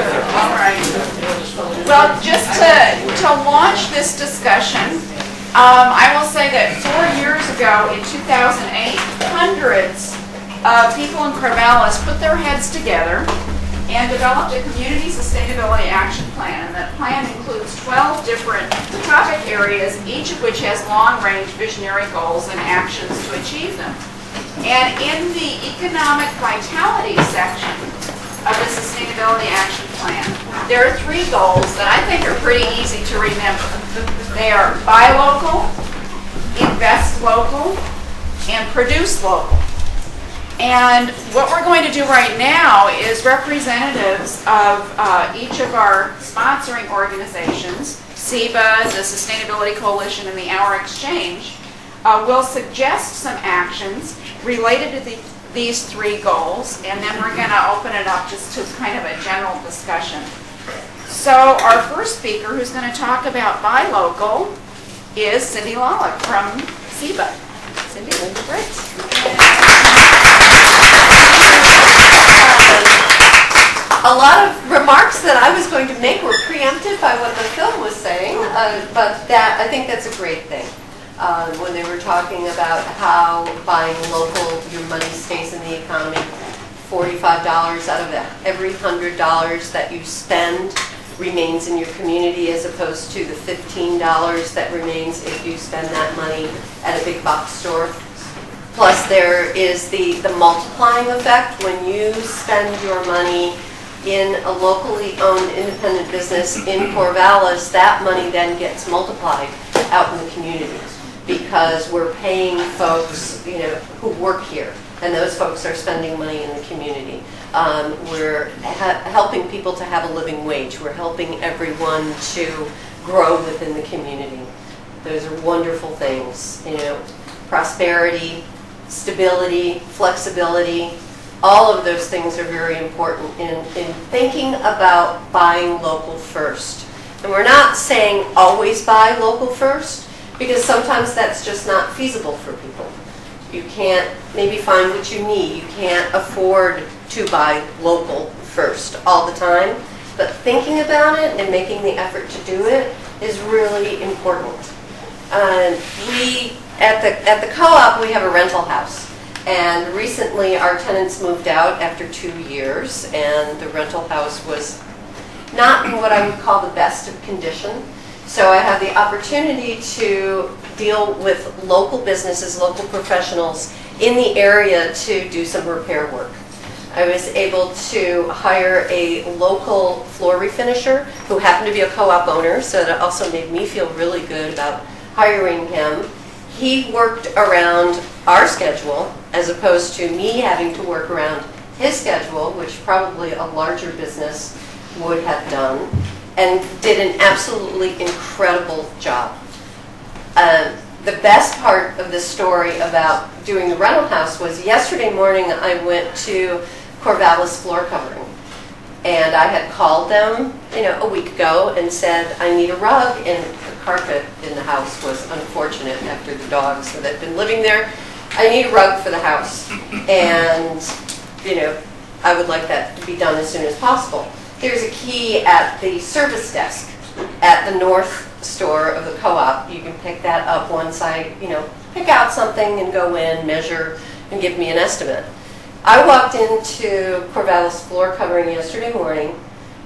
All right. Well, just to launch this discussion, I will say that 4 years ago, in 2008, hundreds of people in Corvallis put their heads together and developed a community sustainability action plan. And that plan includes 12 different topic areas, each of which has long-range visionary goals and actions to achieve them. And in the economic vitality section of the Sustainability Action Plan, there are 3 goals that I think are pretty easy to remember. They are buy local, invest local, and produce local. And what we're going to do right now is representatives of each of our sponsoring organizations, SEBA, the Sustainability Coalition, and the Our Exchange, will suggest some actions related to these 3 goals, and then we're going to open it up just to kind of a general discussion. So our first speaker, who's going to talk about buy local, is Cindy Lawler from SEBA. Cindy, Linda Briggs. A lot of remarks that I was going to make were preempted by what the film was saying, but I think that's a great thing. When they were talking about how buying local, your money stays in the economy, $45 out of every $100 that you spend remains in your community, as opposed to the $15 that remains if you spend that money at a big box store. Plus there is the multiplying effect. When you spend your money in a locally owned independent business in Corvallis, that money then gets multiplied out in the community, because we're paying folks, who work here, and those folks are spending money in the community. We're helping people to have a living wage. We're helping everyone to grow within the community. Those are wonderful things. Prosperity, stability, flexibility, all of those things are very important in thinking about buying local first. And we're not saying always buy local first, because sometimes that's just not feasible for people. You can't maybe find what you need. You can't afford to buy local first all the time. But thinking about it and making the effort to do it is really important. We at the co-op, we have a rental house. And recently our tenants moved out after 2 years, and the rental house was not in what I would call the best of condition. So I had the opportunity to deal with local businesses, local professionals in the area to do some repair work. I was able to hire a local floor refinisher who happened to be a co-op owner, so that also made me feel really good about hiring him. He worked around our schedule as opposed to me having to work around his schedule, which probably a larger business would have done, and did an absolutely incredible job. The best part of this story about doing the rental house was yesterday morning I went to Corvallis floor covering, and I had called them a week ago and said I need a rug, and the carpet in the house was unfortunate after the dogs that had been living there. I need a rug for the house, and I would like that to be done as soon as possible. There's a key at the service desk at the north store of the co-op. You can pick that up once I, pick out something and go in, measure, and give me an estimate. I walked into Corvallis floor covering yesterday morning,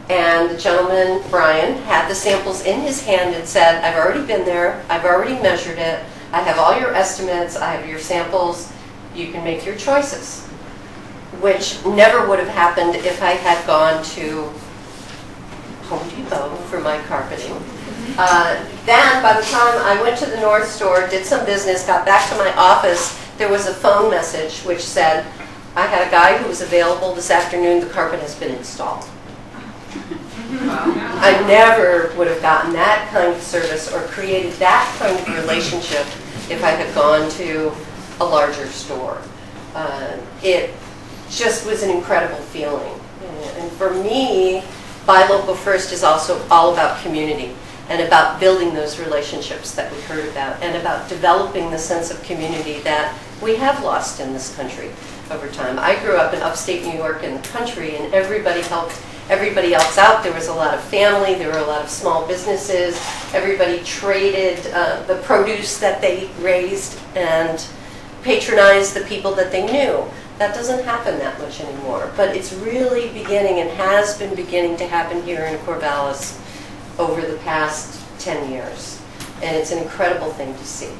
and the gentleman, Brian, had the samples in his hand and said, I've already been there, I've already measured it, I have all your estimates, I have your samples, you can make your choices. Which never would have happened if I had gone to Home Depot for my carpeting. Then, by the time I went to the North store, did some business, got back to my office, there was a phone message which said, I had a guy who was available this afternoon, the carpet has been installed. I never would have gotten that kind of service or created that kind of relationship if I had gone to a larger store. It just was an incredible feeling. And for me, Buy Local First is also all about community and about building those relationships that we heard about, and about developing the sense of community that we have lost in this country over time. I grew up in upstate New York in the country, and everybody helped everybody else out. There was a lot of family, there were a lot of small businesses. Everybody traded the produce that they raised and patronized the people that they knew. That doesn't happen that much anymore, but it's really beginning and has been beginning to happen here in Corvallis over the past 10 years. And it's an incredible thing to see.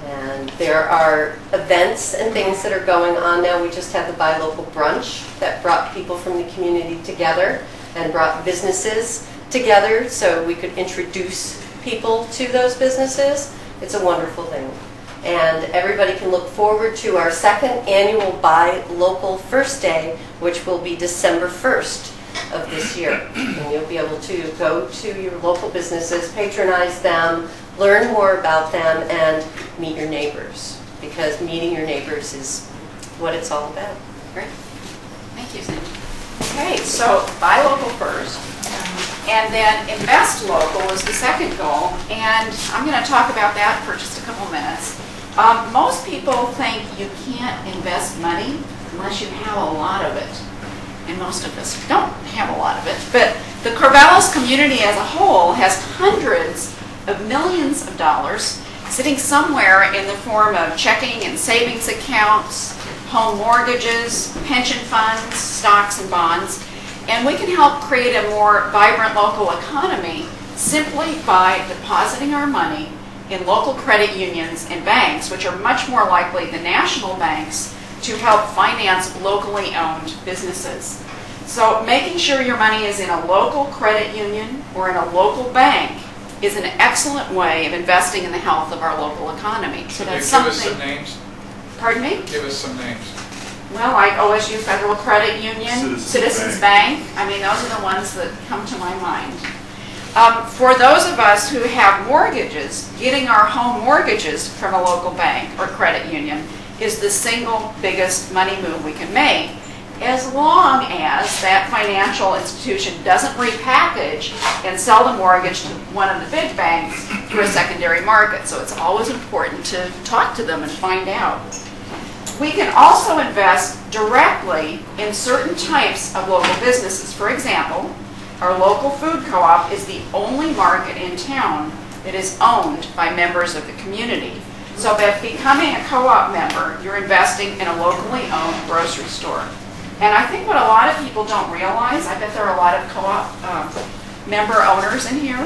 And there are events and things that are going on now. We just had the Buy Local Brunch that brought people from the community together and brought businesses together so we could introduce people to those businesses. It's a wonderful thing. And everybody can look forward to our second annual Buy Local First Day, which will be December 1st of this year. And you'll be able to go to your local businesses, patronize them, learn more about them, and meet your neighbors, because meeting your neighbors is what it's all about. Great. Thank you, Cindy. Okay, so Buy Local first, and then Invest Local is the second goal, and I'm going to talk about that for just a couple minutes. Most people think you can't invest money unless you have a lot of it, and most of us don't have a lot of it, but the Corvallis community as a whole has hundreds of millions of dollars sitting somewhere in the form of checking and savings accounts, home mortgages, pension funds, stocks and bonds, and we can help create a more vibrant local economy simply by depositing our money in local credit unions and banks, which are much more likely than national banks to help finance locally owned businesses. So making sure your money is in a local credit union or in a local bank is an excellent way of investing in the health of our local economy. So that's something. Give us some names. Pardon me? Give us some names. Well, like OSU Federal Credit Union, Citizens Bank. I mean, those are the ones that come to my mind. For those of us who have mortgages, getting our home mortgages from a local bank or credit union is the single biggest money move we can make, as long as that financial institution doesn't repackage and sell the mortgage to one of the big banks through a secondary market. So it's always important to talk to them and find out. We can also invest directly in certain types of local businesses. For example, our local food co-op is the only market in town that is owned by members of the community. So by becoming a co-op member, you're investing in a locally owned grocery store. And I think what a lot of people don't realize, I bet there are a lot of co-op member owners in here,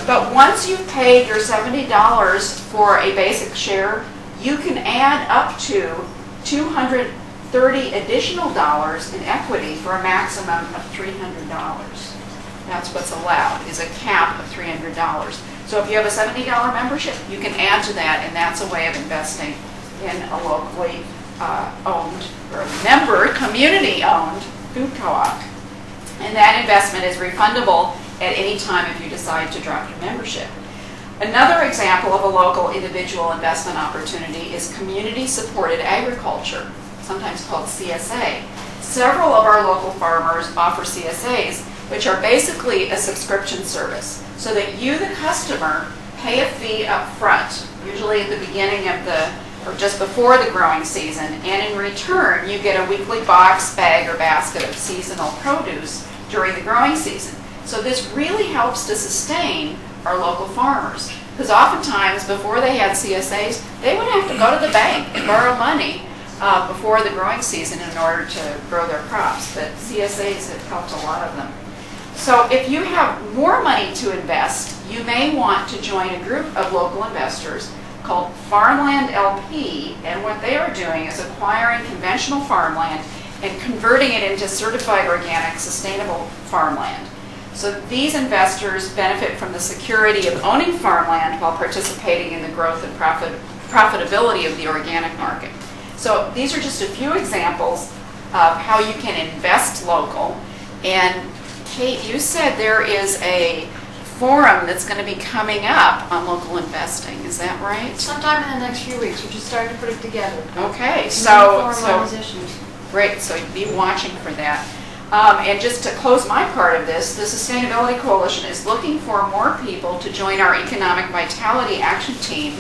but once you've paid your $70 for a basic share, you can add up to $230 additional dollars in equity for a maximum of $300. That's what's allowed, is a cap of $300. So if you have a $70 membership, you can add to that, and that's a way of investing in a locally owned, or member, community-owned food co-op. And that investment is refundable at any time if you decide to drop your membership. Another example of a local individual investment opportunity is community-supported agriculture, sometimes called CSA. Several of our local farmers offer CSAs, which are basically a subscription service, so that you, the customer, pay a fee up front, usually at the beginning of or just before the growing season, and in return you get a weekly box, bag, or basket of seasonal produce during the growing season. So this really helps to sustain our local farmers, because oftentimes before they had CSAs, they would have to go to the bank and borrow money before the growing season in order to grow their crops, but CSAs have helped a lot of them. So if you have more money to invest, you may want to join a group of local investors called Farmland LP, and what they are doing is acquiring conventional farmland and converting it into certified organic sustainable farmland. So these investors benefit from the security of owning farmland while participating in the growth and profitability of the organic market. So these are just a few examples of how you can invest local. And Kate, you said there is a forum that's going to be coming up on local investing. Is that right? Sometime in the next few weeks. We're just starting to put it together. Okay, great. So be watching for that. And just to close my part of this, the Sustainability Coalition is looking for more people to join our Economic Vitality Action Team.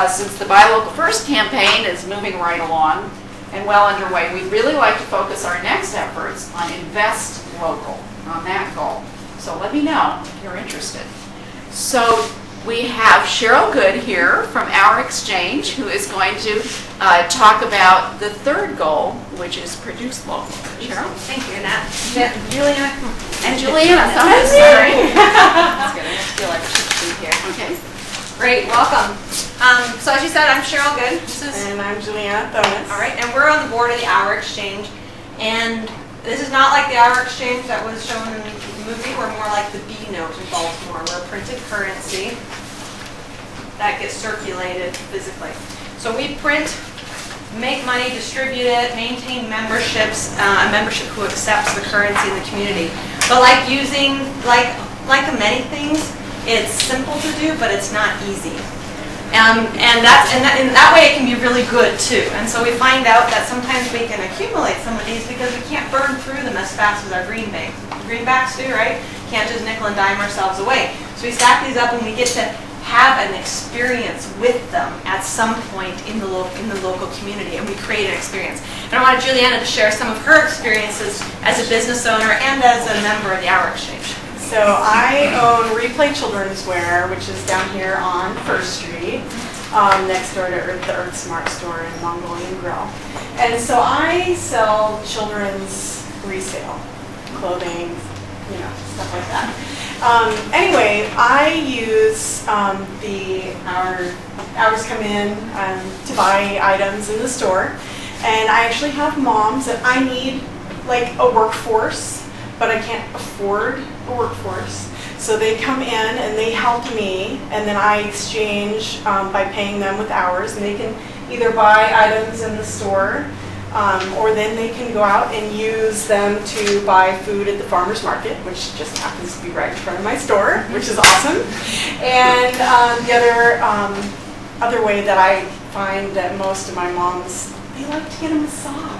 Since the Buy Local First campaign is moving right along and well underway, we'd really like to focus our next efforts on Invest local on that goal. So let me know if you're interested. So we have Cheryl Good here from Our Exchange, who is going to talk about the third goal, which is produce local. Cheryl? Thank you, Annette. Juliana. And Juliana. I'm sorry. That's good. I feel like I should be here. Okay. Great, welcome. So as you said, I'm Cheryl Good. And I'm Juliana Thomas. All right, and we're on the board of the Our Exchange. And this is not like the Our Exchange that was shown in the movie. We're more like the B Note in Baltimore. We're a printed currency that gets circulated physically. So we print, make money, distribute it, maintain memberships, a membership who accepts the currency in the community. But like many things, it's simple to do, but it's not easy. And that way it can be really good too. And so we find out that sometimes we can accumulate some of these because we can't burn through them as fast as our greenbacks do, right? Can't just nickel and dime ourselves away. So we stack these up and we get to have an experience with them at some point in the local community, and we create an experience. And I wanted Juliana to share some of her experiences as a business owner and as a member of the Our Exchange. So I own Replay Children's Wear, which is down here on First Street, next door to the Earth Smart store and Mongolian Grill. And so I sell children's resale, clothing, stuff like that. Anyway, I use hours come in to buy items in the store, and I actually have moms that I need like a workforce, but I can't afford a workforce. So they come in and they help me, and then I exchange by paying them with hours, and they can either buy items in the store, or then they can go out and use them to buy food at the farmer's market, which just happens to be right in front of my store, which is awesome. And the other way that I find that most of my moms, they like to get a massage.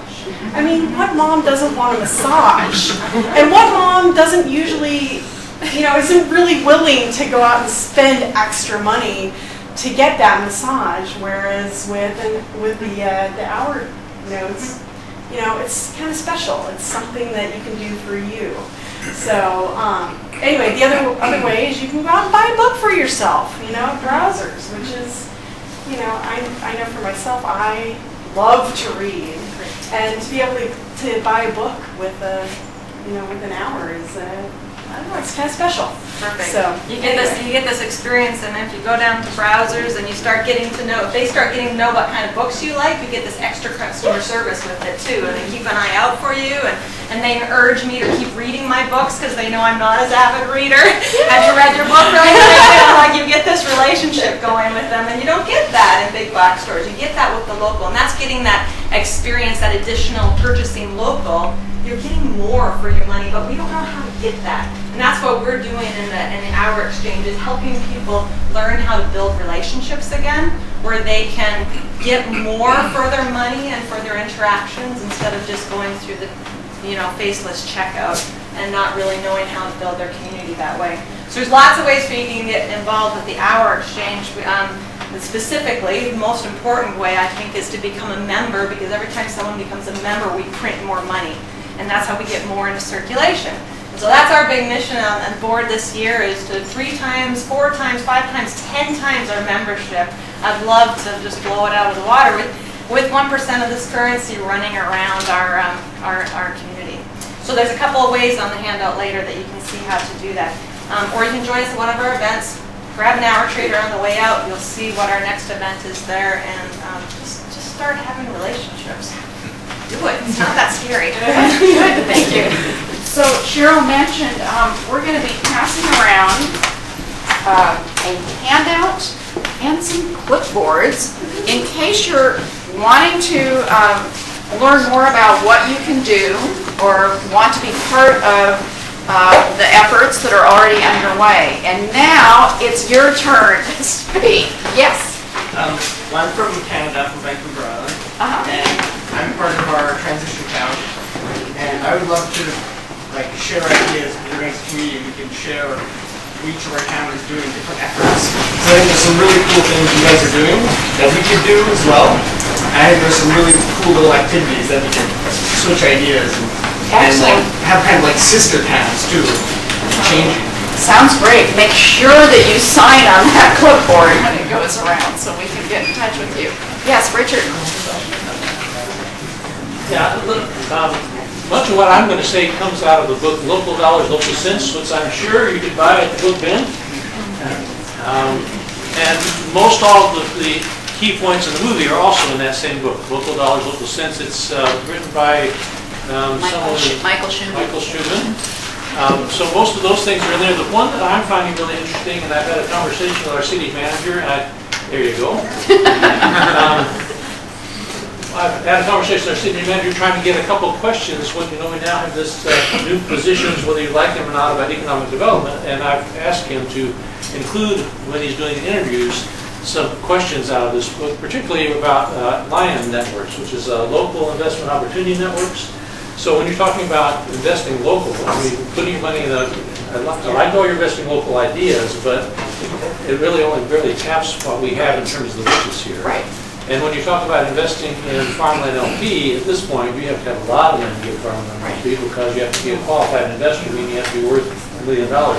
I mean, what mom doesn't want a massage? And what mom doesn't usually, isn't really willing to go out and spend extra money to get that massage? Whereas with the hour notes, it's kind of special. It's something that you can do for you. So anyway, the other way is you can go out and buy a book for yourself, browsers, which is, I know for myself, I love to read, and to be able to buy a book with with an hour is, I don't know, it's kind of special. Perfect. So you get this experience, and if you go down to browsers and you start getting to know, if they start getting to know what kind of books you like, you get this extra customer service with it too, and they keep an eye out for you, and they urge me to keep reading my books because they know I'm not as avid reader. Have you read your book? Right? Like you get this relationship going with them, and you don't get that in big box stores. You get that with the local, and that's getting that experience, that additional purchasing local. You're getting more for your money, but we don't know how to get that. And that's what we're doing in the Our Exchange, is helping people learn how to build relationships again, where they can get more for their money and for their interactions instead of just going through the faceless checkout and not really knowing how to build their community that way. So there's lots of ways for you can get involved with the Our Exchange. Specifically, the most important way, I think, is to become a member, because every time someone becomes a member, we print more money. And that's how we get more into circulation. And so that's our big mission on board this year, is to 3 times, 4 times, 5 times, 10 times our membership. I'd love to just blow it out of the water with 1% of this currency running around our community. So there's a couple of ways on the handout later that you can see how to do that. Or you can join us at one of our events. Grab an hour trader on the way out. You'll see what our next event is there, and just start having relationships. Do it. It's not that scary. Good, thank you. So Cheryl mentioned we're going to be passing around a handout and some clipboards in case you're wanting to learn more about what you can do or want to be part of the efforts that are already underway. And now it's your turn to speak. Yes. Well, I'm from Canada, from Vancouver Island, and I'm part of our transition town. And I would love to share ideas with the next community. We can share what each of our town is doing, different efforts. So I think there's some really cool things you guys are doing that we could do as well. And I think there's some really cool little activities that we can switch ideas and And like Excellent. have kind of like sister towns too, changing. Sounds great. Make sure that you sign on that clipboard when it goes around so we can get in touch with you. Yes, Richard? Yeah, much of what I'm going to say comes out of the book Local Dollars, Local Cents, which I'm sure you could buy at the book bin. And most all of the key points in the movie are also in that same book, Local Dollars, Local Cents. It's written by Michael Schumann. Michael Schumann. So most of those things are in there. The one that I'm finding really interesting, and I've had a conversation with our city manager, there you go. I've had a conversation with our city manager trying to get a couple of questions when, we now have this new positions, whether you like them or not, about economic development, and I've asked him to include, when he's doing interviews, some questions out of this book, particularly about LION networks, which is local investment opportunity networks. So when you're talking about investing local, putting your money in I know you're investing local ideas, but it really only barely taps what we have in terms of the riches here. Right. And when you talk about investing in farmland LP, at this point, you have to have a lot of money to get farmland LP because you have to be a qualified investor, meaning you have to be worth $1 million or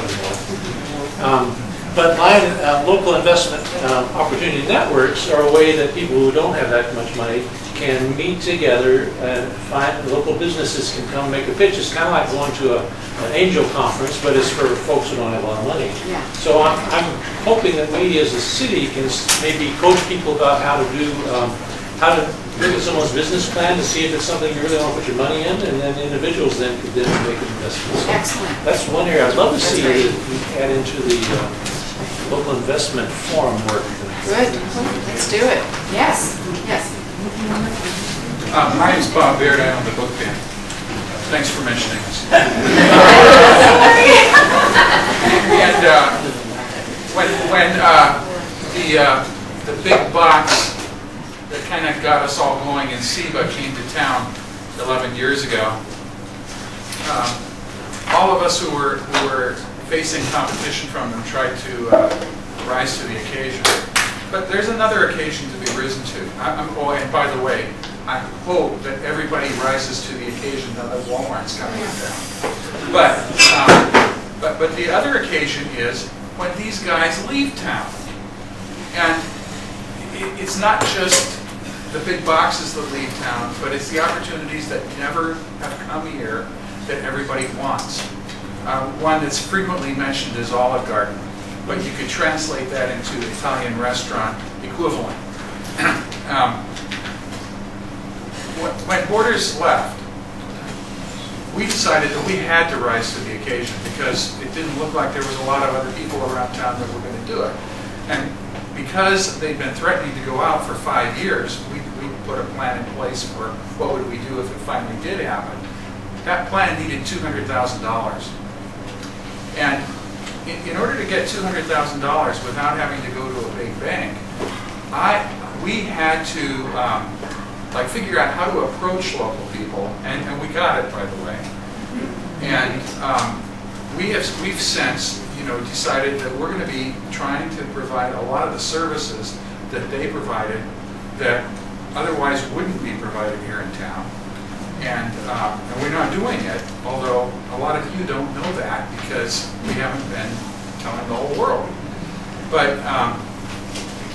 more. But local investment opportunity networks are a way that people who don't have that much money can meet together and find local businesses can come make a pitch. It's kind of like going to an angel conference, but it's for folks who don't have a lot of money. Yeah. So I'm hoping that we as a city can maybe coach people about how to look at someone's business plan to see if it's something you really want to put your money in, and then individuals then could then make investments. Excellent. That's one area I'd love to see that we add into the local investment forum work. Good. Let's do it. Yes. Yes. My name's Bob Baird. I own the book bin. Thanks for mentioning us. And when the big box that kind of got us all going in SEBA came to town 11 years ago, all of us who were facing competition from them tried to rise to the occasion. But there's another occasion to be risen to. Oh, and by the way, I hope that everybody rises to the occasion now that Walmart's coming in town. But the other occasion is when these guys leave town. And it's not just the big boxes that leave town, but it's the opportunities that never have come here that everybody wants. One that's frequently mentioned is Olive Garden, but you could translate that into Italian restaurant equivalent. When Borders left, we decided that we had to rise to the occasion because it didn't look like there was a lot of other people around town that were going to do it. And because they'd been threatening to go out for 5 years, we put a plan in place for what would we do if it finally did happen. That plan needed $200,000. And in order to get $200,000 without having to go to a big bank, we had to figure out how to approach local people, and we got it, by the way. And we've since decided that we're going to be trying to provide a lot of the services that they provided that otherwise wouldn't be provided here in town. And we're not doing it, although a lot of you don't know that because we haven't been telling the whole world. But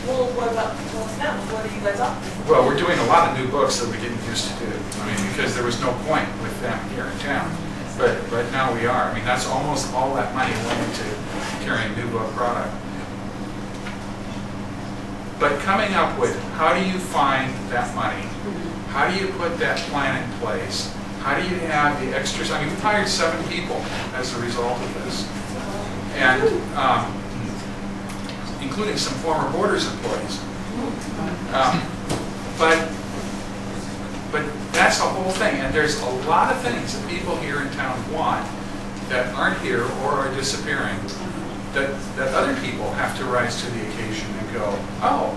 Well, what about now? What are you guys up to? well, we're doing a lot of new books that we didn't used to do. I mean, because there was no point with them here in town. But now we are. I mean, that's almost all that money went into carrying new book product. But coming up with how do you find that money? How do you put that plan in place? How do you have the extras? I mean, we've hired 7 people as a result of this. And including some former Borders employees. But that's the whole thing. And there's a lot of things that people here in town want that aren't here or are disappearing that other people have to rise to the occasion and go, oh,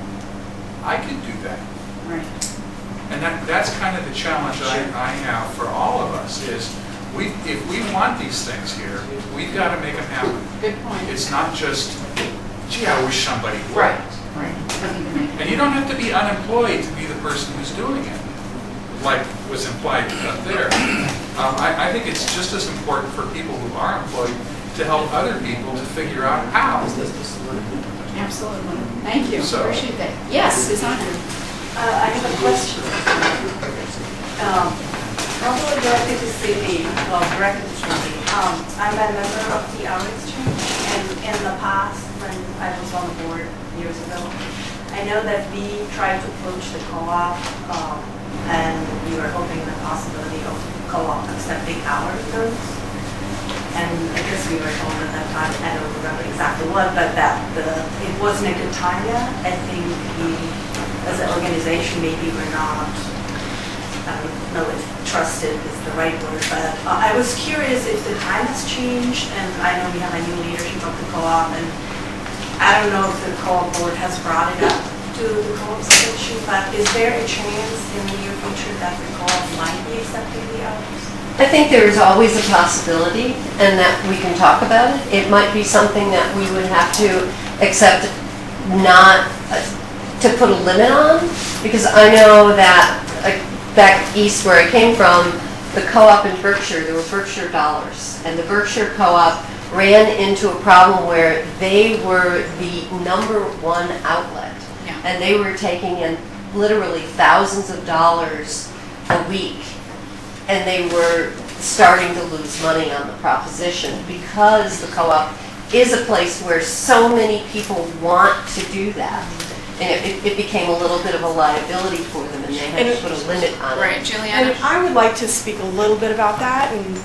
I could do that. Right. And that's kind of the challenge I have for all of us is if we want these things here, we've got to make them happen. Good point. It's not just, gee, I wish somebody would. Right. Right. And you don't have to be unemployed to be the person who's doing it, like was implied up there. I think it's just as important for people who are employed to help other people to figure out how. Absolutely. Thank you. So- Appreciate that. Yes, Susanna. I have a question. Probably directed to CD, well, directed to CD. I'm a member of the Our Exchange, and in the past, when I was on the board years ago, I know that we tried to approach the co-op, and we were hoping the possibility of co-op accepting our notes. And I guess we were told at that time, I don't remember exactly what, but that it wasn't a good time yet. I think we, as an organization, maybe we're not, I don't know if trusted is the right word, but I was curious if the time has changed, and I know we have a new leadership of the co-op, and I don't know if the co-op board has brought it up to the co-op section, but is there a chance in the near future that the co-op might be accepting the hours? I think there is always a possibility, and that we can talk about it. It might be something that we would have to accept, not to put a limit on, because I know that back east where I came from, the co-op in Berkshire, there were Berkshire dollars, and the Berkshire co-op ran into a problem where they were the #1 outlet, and they were taking in literally thousands of dollars a week. And they were starting to lose money on the proposition because the co-op is a place where so many people want to do that. And it became a little bit of a liability for them, and they had to put a limit on it. Right, Juliana. And I would like to speak a little bit about that, and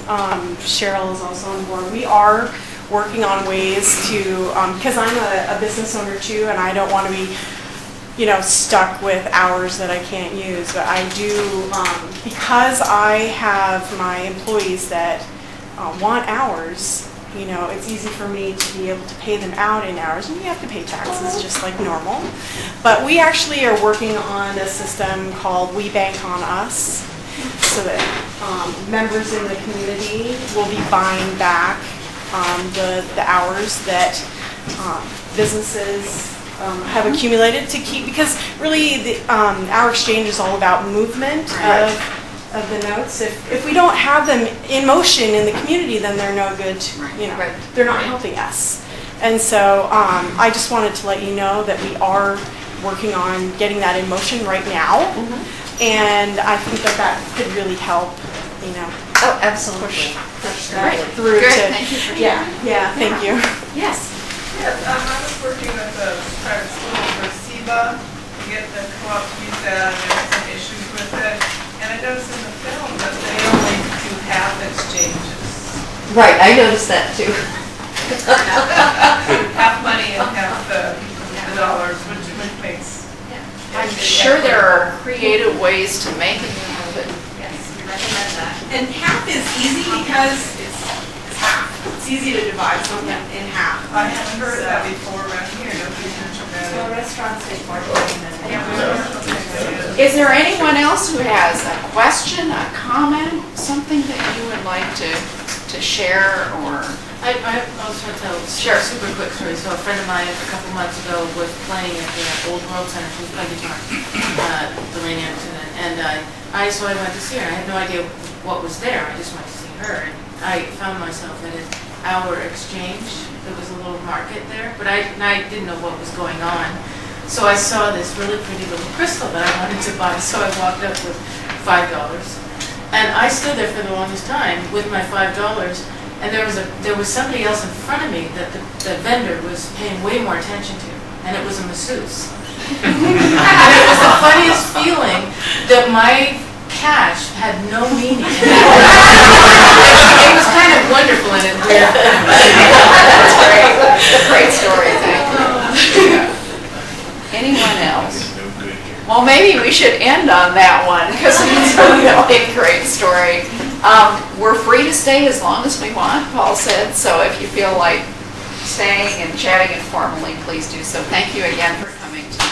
Cheryl is also on board. We are working on ways to, because I'm a business owner too, and I don't want to be stuck with hours that I can't use, but I do, because I have my employees that want hours, it's easy for me to be able to pay them out in hours, and you have to pay taxes just like normal. But we actually are working on a system called We Bank on Us, so that members in the community will be buying back the hours that businesses have accumulated to keep, because really our exchange is all about movement of the notes. If we don't have them in motion in the community, then they're no good, they're not helping us. And so I just wanted to let you know that we are working on getting that in motion right now. And I think that could really help, Oh, absolutely. push that through Good, to, thank you for thank you. Yes. Yes, I was working with a private school for SEBA to get the co-op to use that, and there were some issues with it. And I noticed in the film that they only do half exchanges. Right, I noticed that too. Half money and half the dollars, which makes... I'm sure there are creative ways to make it happen. Yes, we recommend that. And half is easy because it's half. It's easy to divide something in half. I haven't heard that before around here, nobody mentioned So that. restaurants take more than Is there anyone else who has a question, a comment, something that you would like to share, or? I was trying to tell a super quick story. So a friend of mine a couple months ago was playing at the Old World Center. She was playing guitar, Delaney Anderson, and so I went to see her. I had no idea what was there. I just went to see her, and I found myself at an hour exchange. There was a little market there, but I didn't know what was going on. So I saw this really pretty little crystal that I wanted to buy. So I walked up with $5, and I stood there for the longest time with my $5. And there was somebody else in front of me that the vendor was paying way more attention to, and it was a masseuse. And it was the funniest feeling that my cash had no meaning. It was kind of wonderful and weird. That's great. Great story, thank you. Anyone else? Well, maybe we should end on that one, because it's a really great story. We're free to stay as long as we want, Paul said, so if you feel like staying and chatting informally, please do so. Thank you again for coming tonight.